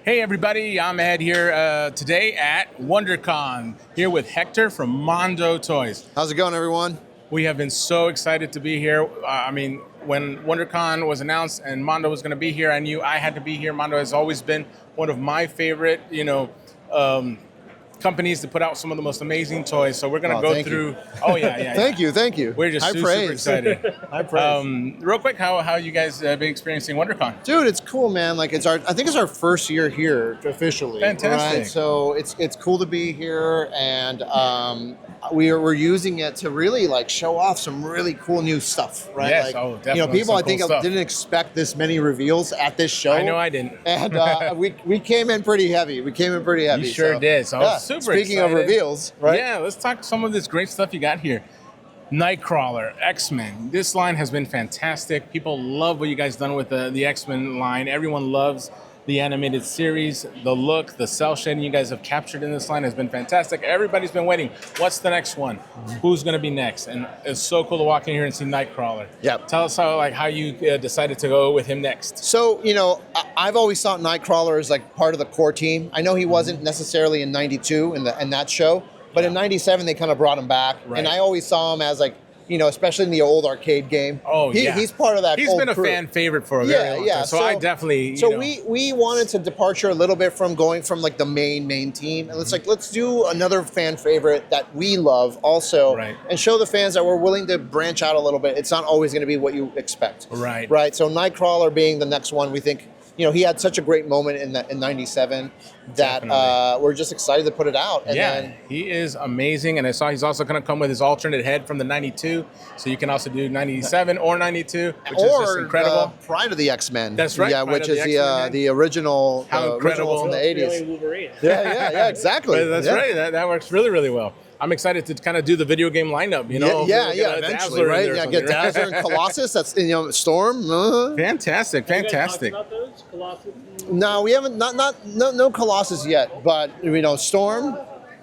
Hey everybody, I'm Ed here today at WonderCon, here with Hector from Mondo Toys. How's it going, everyone? We have been so excited to be here. When WonderCon was announced and Mondo was going to be here, I knew I had to be here. Mondo has always been one of my favorite, companies to put out some of the most amazing toys. So we're going to go through. You. Oh yeah. Thank you. We're just super excited. High praise. Real quick, how you guys been experiencing WonderCon? Dude, it's cool, man. Like I think it's our first year here officially. Fantastic. Right? So it's cool to be here, and we're using it to really like show off some really cool new stuff, right? Yes, like, definitely. People I think didn't expect this many reveals at this show. I know I didn't. And we came in pretty heavy. You sure did. So I was super Speaking excited. of reveals, right? Yeah, let's talk some of this great stuff you got here. Nightcrawler, X-Men. This line has been fantastic. People love what you guys done with the X-Men line. Everyone loves the animated series. The look, the cell shading you guys have captured in this line has been fantastic. Everybody's been waiting. What's the next one? Who's going to be next? And it's so cool to walk in here and see Nightcrawler. Yep. Tell us how you decided to go with him next. So, I've always thought Nightcrawler is like part of the core team. I know he wasn't necessarily in 92 in that show, but in 97 they kind of brought him back. Right. And I always saw him as like, especially in the old arcade game. Oh, yeah. He's part of that He's old been a crew. fan favorite for a very long time. So I definitely, we wanted to departure a little bit from going from like the main team. And let's do another fan favorite that we love also. Right. And show the fans that we're willing to branch out a little bit. It's not always going to be what you expect. Right. Right. So Nightcrawler being the next one, we think, he had such a great moment in 97 that we're just excited to put it out. And he is amazing. And I saw he's also going to come with his alternate head from the 92. So you can also do 97 or 92, which is just incredible. Pride of the X-Men. That's right. Yeah, which is the original, incredible from the 80s. Wolverine. Yeah, exactly. That's right. That works really, really well. I'm excited to kind of do the video game lineup, eventually, right? Yeah, get Dazzler and Colossus. That's Storm. Fantastic. Have you guys talked about those? Colossus? No, we haven't. No Colossus yet, but Storm.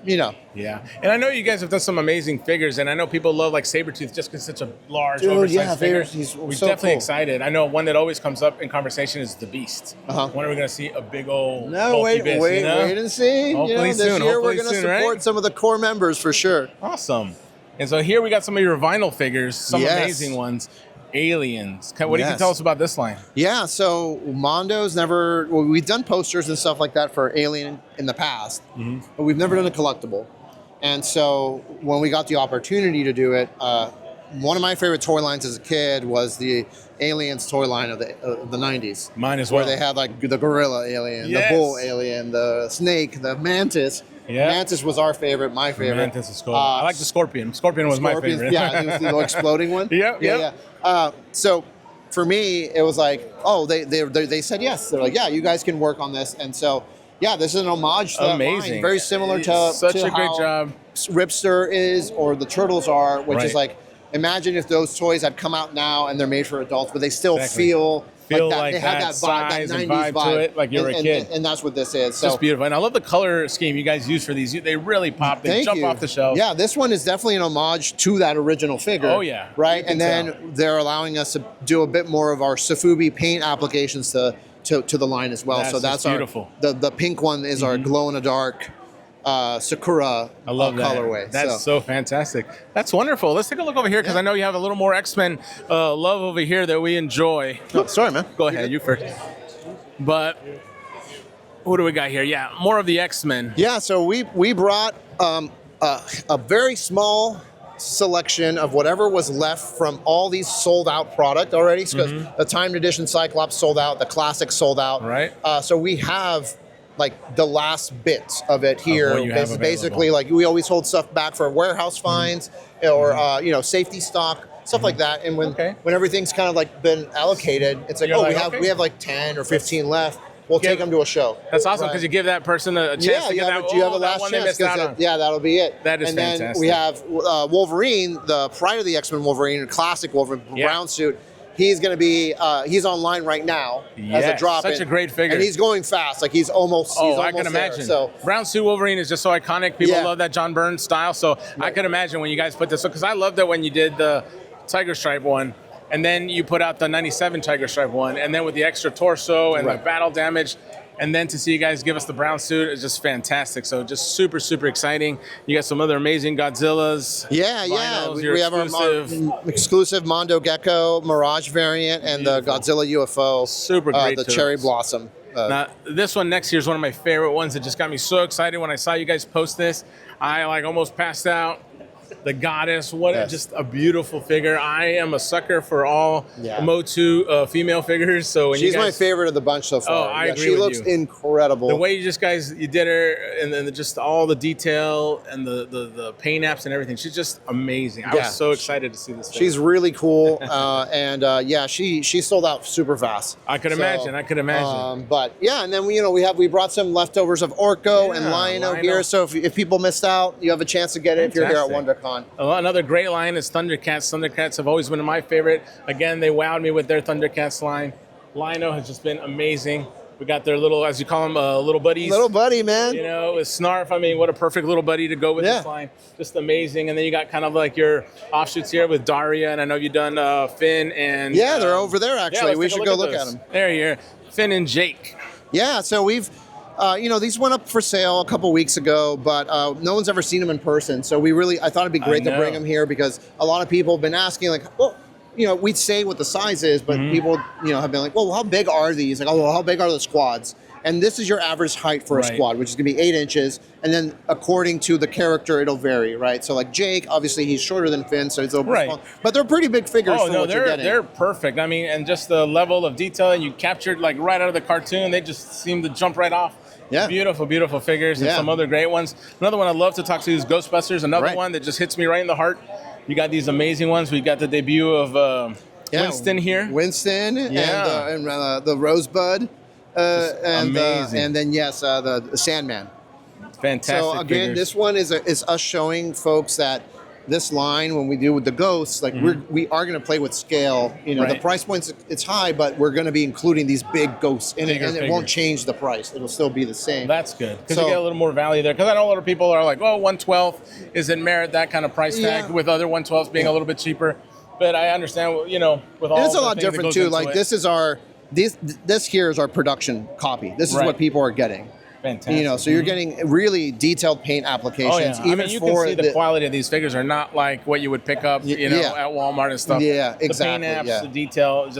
Yeah, and I know you guys have done some amazing figures, and I know people love like Sabretooth just because it's such a large, oversized figure. We're so definitely cool. excited. I know one that always comes up in conversation is the Beast. When are we going to see a big old wait and see. Hopefully this soon. year we're going to support right? some of the core members for sure. Awesome. And so here we got some of your vinyl figures, some amazing ones. Aliens. What do you tell us about this line? Yeah, so Mondo's we've done posters and stuff like that for Alien in the past, but we've never done a collectible. And so when we got the opportunity to do it, one of my favorite toy lines as a kid was the Aliens toy line of the 90s. Mine as well. Where they had like the gorilla alien, the bull alien, the snake, the mantis. Yeah. Mantis was our favorite, my favorite. Mantis is cool. I like the Scorpion. Scorpion was my favorite. Yeah, it was the little exploding one. Yeah. So for me, it was like, they said yes. They're like, yeah, you guys can work on this. And so, yeah, this is an homage to that line. Very similar to such to a great how job. Ripster is or the Turtles are, which is like, imagine if those toys had come out now and they're made for adults, but they still feel like they have that vibe, that 90s vibe to it, like you're a kid. And that's what this is. So just beautiful. And I love the color scheme you guys use for these. They really pop. They jump off the shelf. Yeah, this one is definitely an homage to that original figure. Oh, yeah. Right? And then they're allowing us to do a bit more of our Sofubi paint applications to the line as well. That's beautiful. The pink one is our glow-in-the-dark Sakura colorway. That's so fantastic. That's wonderful. Let's take a look over here because I know you have a little more X-Men love over here that we enjoy. Oh, sorry, man. Go ahead, you first. But what do we got here? Yeah, more of the X-Men. Yeah, so we brought a very small selection of whatever was left from all these sold out product already. Because the timed edition Cyclops sold out, the classic sold out. Right. So we have like the last bits of it here. Basically, like we always hold stuff back for warehouse finds or safety stock, stuff like that. And when everything's kind of like been allocated, it's like, we have like 10 or 15 left. We'll take them to a show. That's awesome because you give that person a chance to get that. You have a last chance. That'll be it. That is fantastic. And then we have Wolverine, the Pride of the X-Men Wolverine, classic Wolverine, brown suit. He's going to be, he's online right now as a drop-in. Such a great figure. And he's going fast. Like he's almost I can imagine. So Brown Suit Wolverine is just so iconic. People love that John Byrne style. So I can imagine when you guys put this, because I loved it when you did the Tiger Stripe one. And then you put out the 97 Tiger Stripe one. And then with the extra torso and the battle damage, And then to see you guys give us the brown suit is just fantastic. So just super, super exciting. You got some other amazing Godzillas. Yeah. Vinyls, We have our exclusive Mondo Gecko Mirage variant and the Godzilla UFO. Super great. The Cherry Blossom. Now, this one next year is one of my favorite ones. It just got me so excited when I saw you guys post this. I like almost passed out. The goddess, just a beautiful figure. I am a sucker for all MOTU female figures. So when she's my favorite of the bunch so far. Oh, I agree She with looks incredible. The way you did her, and then just all the detail and the paint apps and everything. She's just amazing. I was so excited to see this. She's really cool, she sold out super fast. I could imagine. But yeah, and then we brought some leftovers of Orko and Lino here. So if people missed out, you have a chance to get it if you're here at WonderCon. Another great line is Thundercats. Thundercats have always been my favorite. Again, they wowed me with their Thundercats line. Lino has just been amazing. We got their little, as you call them, little buddies. Little buddy, man. With Snarf. I mean, what a perfect little buddy to go with this line. Just amazing. And then you got kind of like your offshoots here with Daria, and I know you've done Finn and... Yeah, they're over there, actually. We should go look at them. There you are. Finn and Jake. Yeah, so we've... these went up for sale a couple weeks ago, but no one's ever seen them in person. So I thought it'd be great to bring them here because a lot of people have been asking, like, well, we'd say what the size is, but people, have been like, well, how big are these? Like, oh, well, how big are the squads? And this is your average height for a squad, which is going to be 8 inches. And then according to the character, it'll vary, right? So like Jake, obviously he's shorter than Finn, so he's a little bit small. But they're pretty big figures for what you're getting. They're perfect. I mean, and just the level of detail that you captured like right out of the cartoon, they just seem to jump right off. Yeah. Beautiful, beautiful figures and some other great ones. Another one I'd love to talk to is Ghostbusters. Another one that just hits me right in the heart. You got these amazing ones. We got the debut of Winston here. Winston and the Rosebud. Amazing. And then, the Sandman. Fantastic. So, again, figures. this one is us showing folks that this line, when we do with the ghosts, like we are going to play with scale. The price point's it's high, but we're going to be including these big ghosts in it, and it won't change the price. It'll still be the same. That's good because you get a little more value there. Because I know a lot of people are like, "Oh, 1/12 is it merit that kind of price tag?" With other 1/12s being a little bit cheaper. But I understand, with all. And it's a lot different too. Like this here is our production copy. This is what people are getting. Fantastic. So you're getting really detailed paint applications. Oh, yeah. Even you can see the quality of these figures are not like what you would pick up, at Walmart and stuff. Yeah, exactly. The paint apps, the detail,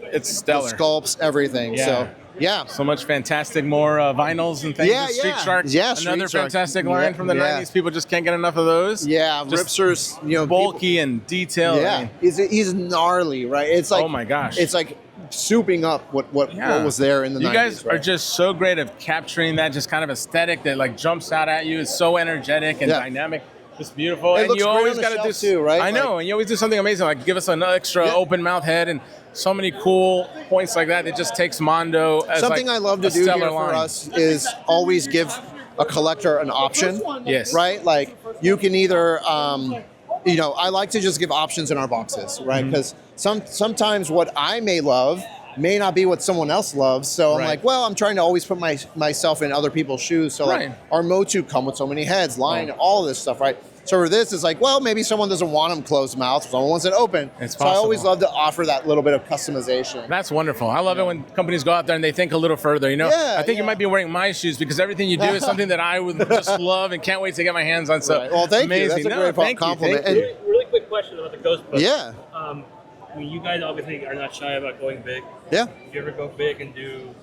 it's stellar. The sculpts, everything. Yeah. So, so much fantastic, more vinyls and things. Yeah, Street Sharks, another fantastic line from the 90s. People just can't get enough of those. Yeah, Ripster's, bulky and detailed. Yeah, he's gnarly, right? It's like, oh my gosh. It's like souping up what was there in the 90s. You guys are just so great at capturing that just kind of aesthetic that like jumps out at you. It's so energetic and dynamic. It's beautiful. And you always got to do too, right? I know, and you always do something amazing, like give us an extra open mouth head and so many cool points like that. It just takes Mondo as something I love to do here for us is always give a collector an option. Yes. Right? Like you can either I like to just give options in our boxes, right? Because sometimes what I may love may not be what someone else loves. So I'm like, well, I'm trying to always put myself in other people's shoes. So like our MOTU come with so many heads, line, all of this stuff, right? So for this, it's like, well, maybe someone doesn't want them closed mouth. Someone wants it open. So I always love to offer that little bit of customization. That's wonderful. I love it when companies go out there and they think a little further. I think you might be wearing my shoes because everything you do is something that I would just love and can't wait to get my hands on. So well, thank you. That's a great compliment. Really quick question about the Ghostbusters. Yeah. I mean, you guys obviously are not shy about going big. Yeah. If you ever go big and do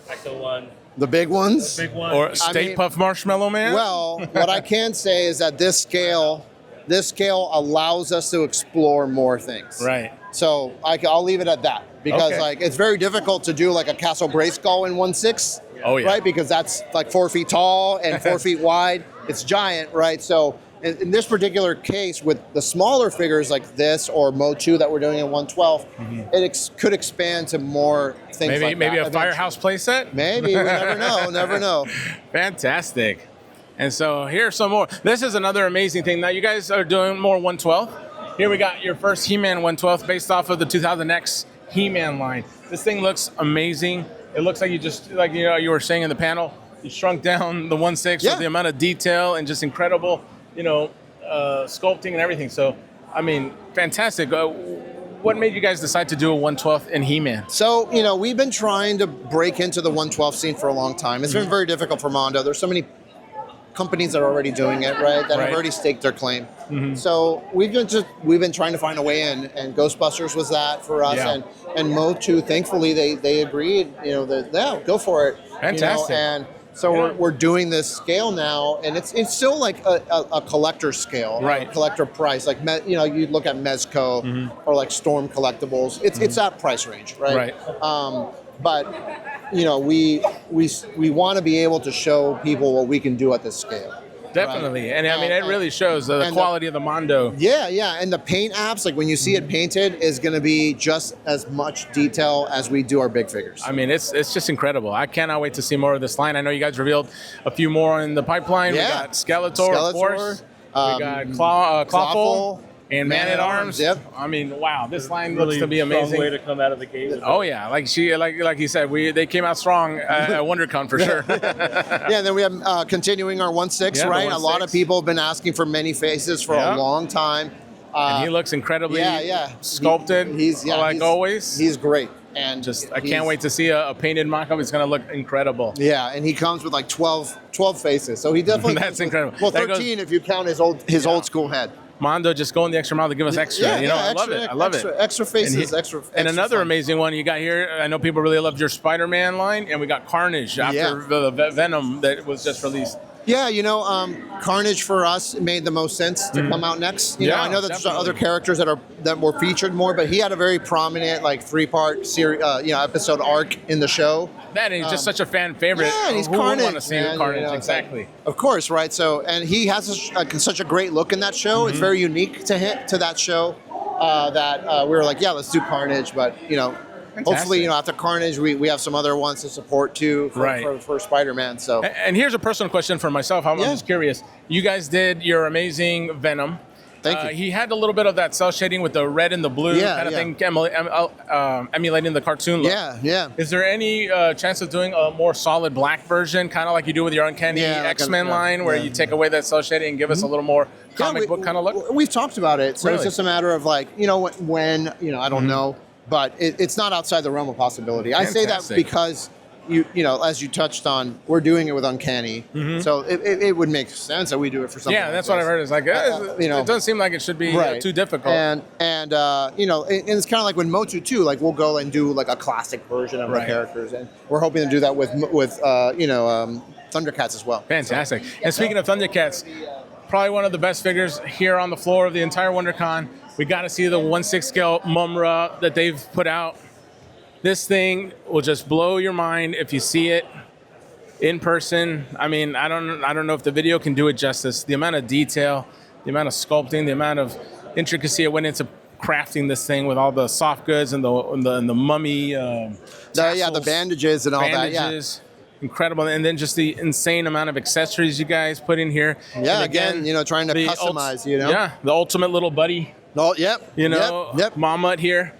Ecto 1. The big ones? The big one. Or Stay Puft Marshmallow Man? Well, what I can say is that this scale allows us to explore more things. Right. So I'll leave it at that. Because it's very difficult to do like a Castle Grayskull in 1/6. Oh, yeah. Right? Because that's like 4 feet tall and 4 feet wide. It's giant, right? So in this particular case, with the smaller figures like this or MOTU that we're doing in 1/12, it could expand to more things like that. Maybe a Firehouse playset? Maybe. We never know. Fantastic. And so here's some more. This is another amazing thing. Now you guys are doing more 1/12. Here we got your first He-Man 1/12 based off of the 2000X He-Man line. This thing looks amazing. It looks like you just, like you were saying in the panel, you shrunk down the 1/6 with the amount of detail and just incredible, sculpting and everything. So, I mean, fantastic. what made you guys decide to do a 1/12 in He-Man? So, you know, we've been trying to break into the 1/12 scene for a long time. It's been very difficult for Mondo. There's so many companies that are already doing it, right? That have already staked their claim. So we've been trying to find a way in, and Ghostbusters was that for us, and MOTU. Thankfully, they agreed. You know, that yeah, go for it. Fantastic. You know, and so we're doing this scale now, and it's still like a collector scale, right? A collector price, like you know, you look at Mezco or like Storm Collectibles. It's that price range, right? But you know, we want to be able to show people what we can do at this scale. Definitely, right? And I mean, it really shows the quality of the Mondo. Yeah, and the paint apps, like when you see it painted, is going to be just as much detail as we do our big figures. I mean, it's just incredible. I cannot wait to see more of this line. I know you guys revealed a few more in the pipeline. Yeah. We got Skeletor, of course. We got Clawful. And Man-at-Arms. Yep. I mean, wow, this line really looks to be amazing. Strong way to come out of the gate. Oh yeah, like you said, they came out strong at WonderCon for sure. Yeah, and then we have continuing our 1/6, right? A lot of people have been asking for many faces for a long time. And he looks incredibly sculpted. He's always. He's great. And I can't wait to see a painted mock-up. It's going to look incredible. Yeah, and he comes with like 12 faces. So he definitely That's incredible. Well, 13 if you count his old school head. Mondo just going the extra mile to give us extra. I love it. I love it. Extra faces, extra. And another fun. amazing one you got here. I know people really loved your Spider-Man line, and we got Carnage after the Venom that was just released. Yeah, you know, Carnage for us made the most sense to come out next. You know, I know that there's other characters that were featured more, but he had a very prominent like 3-part series, episode arc in the show. That and he's just such a fan favorite. Yeah, and he's Who Carnage. Want to see Carnage? You know, exactly. Of course, right? So, and he has such a great look in that show. It's very unique to that show. That we were like, yeah, let's do Carnage. But you know, hopefully, you know, after Carnage, we have some other ones to support too for Spider-Man. So, and here's a personal question for myself. I'm just curious. You guys did your amazing Venom. Thank you. He had a little bit of that cell shading with the red and the blue kind of thing, emulating the cartoon look. Yeah. Is there any chance of doing a more solid black version, kind of like you do with your Uncanny X-Men line, where you take away that cell shading and give us a little more comic book kind of look? We've talked about it, so it's just a matter of like, you know, when you know, I don't know, but it's not outside the realm of possibility. Fantastic. I say that because you know, as you touched on, we're doing it with Uncanny, so it would make sense that we do it for something. Yeah, that's what I've heard. It's like you know, it doesn't seem like it should be too difficult. And you know, and it's kind of like when MOTU too. Like we'll go and do like a classic version of the characters, and we're hoping to do that with Thundercats as well. Fantastic. And speaking of Thundercats, probably one of the best figures here on the floor of the entire WonderCon. We got to see the 1/6 scale Mumra that they've put out. This thing will just blow your mind if you see it in person. I mean, I don't know if the video can do it justice. The amount of detail, the amount of sculpting, the amount of intricacy it went into crafting this thing with all the soft goods and the mummy tassels, the bandages and all that. Yeah. Incredible. And then just the insane amount of accessories you guys put in here. Yeah, again, you know, trying to customize, you know. Yeah, the ultimate little buddy. Oh, yep. You know, Mammut here.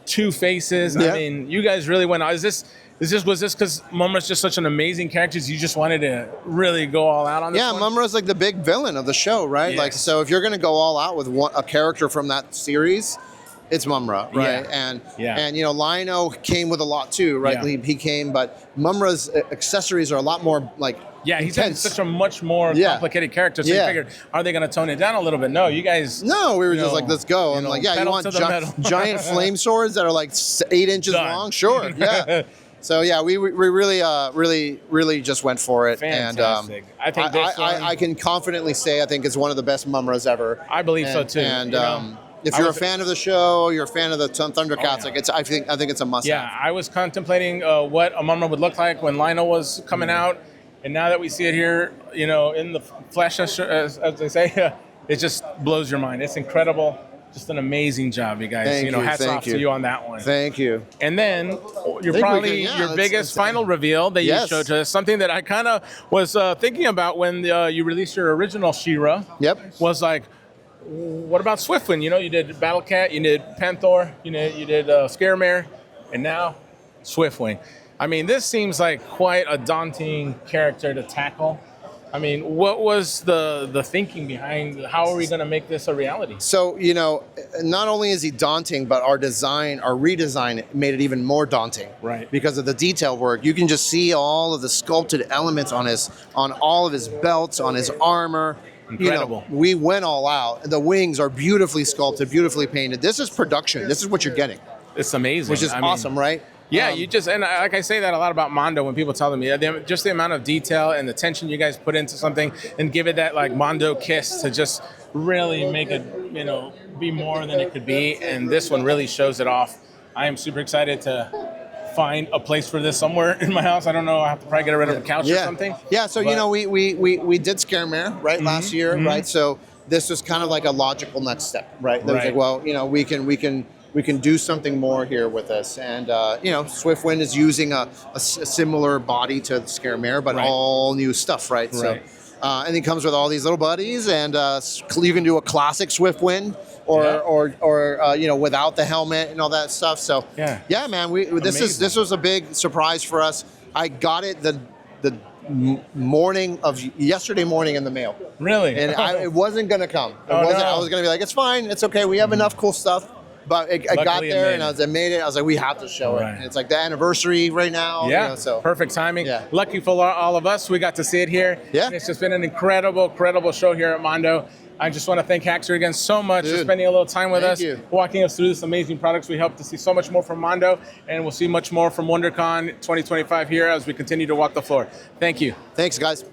2 faces. I mean, you guys really went out. Was this because Mumra's just such an amazing character? You just wanted to really go all out on this one? Mumra's like the big villain of the show, right? Yes. Like, so if you're going to go all out with a character from that series, it's Mumra, right? And you know, Lino came with a lot too, right? He came, but Mumra's accessories are a lot more like he's such a much more complicated character. So you figured, are they going to tone it down a little bit? No, you guys. No, we were just like, let's go. I'm like, you want giant flame swords that are like 8 inches long? Sure, yeah. So we really just went for it. Fantastic. And I think I can confidently say I think it's one of the best Mumras ever. I believe so too. And if you're a fan of the show, you're a fan of the Thundercats, like I think it's a must-have. Yeah, I was contemplating what a Mumra would look like when Lionel was coming out, and now that we see it here, you know, in the flesh, as they say, it just blows your mind. It's incredible. Just an amazing job, you guys. Hats off to you on that one. Thank you. And then your biggest final reveal that you showed to us, something that I kind of was thinking about when you released your original She-Ra. Yep. Was like, what about Swiftwind? You know, you did Battle Cat, you did Panther, you did Scaremare, and now Swiftwing. I mean, this seems like quite a daunting character to tackle. I mean, what was the thinking behind how are we going to make this a reality? So, you know, not only is he daunting, but our redesign made it even more daunting. Right. Because of the detail work. You can just see all of the sculpted elements on all of his belts, on his armor. Incredible. You know, we went all out. The wings are beautifully sculpted, beautifully painted. This is production. This is what you're getting. It's amazing. Which is awesome, right? Yeah, like I say that a lot about Mondo when people tell me, just the amount of detail and the attention you guys put into something and give it that like Mondo kiss to just really make it, you know, be more than it could be. And this one really shows it off. I am super excited to find a place for this somewhere in my house. I don't know. I have to probably get rid of a couch or something. Yeah. So, you know, we did Scare Mare, right, last year, right? So this was kind of like a logical next step, right? That was like, well, you know, we can do something more here with this. And, you know, Swiftwind is using a similar body to Scare Mare, but all new stuff, right? So, and it comes with all these little buddies, and you can do a classic Swiftwind or you know, without the helmet and all that stuff. So, yeah, man, this was a big surprise for us. I got it the yesterday morning in the mail. Really? And it wasn't going to come. I was going to be like, it's fine. It's okay. We have enough cool stuff. But I got there and I made it. I was like, we have to show it. And it's like the anniversary right now. Yeah, you know, so perfect timing. Yeah. Lucky for all of us, we got to see it here. Yeah. And it's just been an incredible show here at Mondo. I just want to thank Hector again so much for spending a little time with us, walking us through this amazing products. We hope to see so much more from Mondo, and we'll see much more from WonderCon 2025 here as we continue to walk the floor. Thank you. Thanks, guys.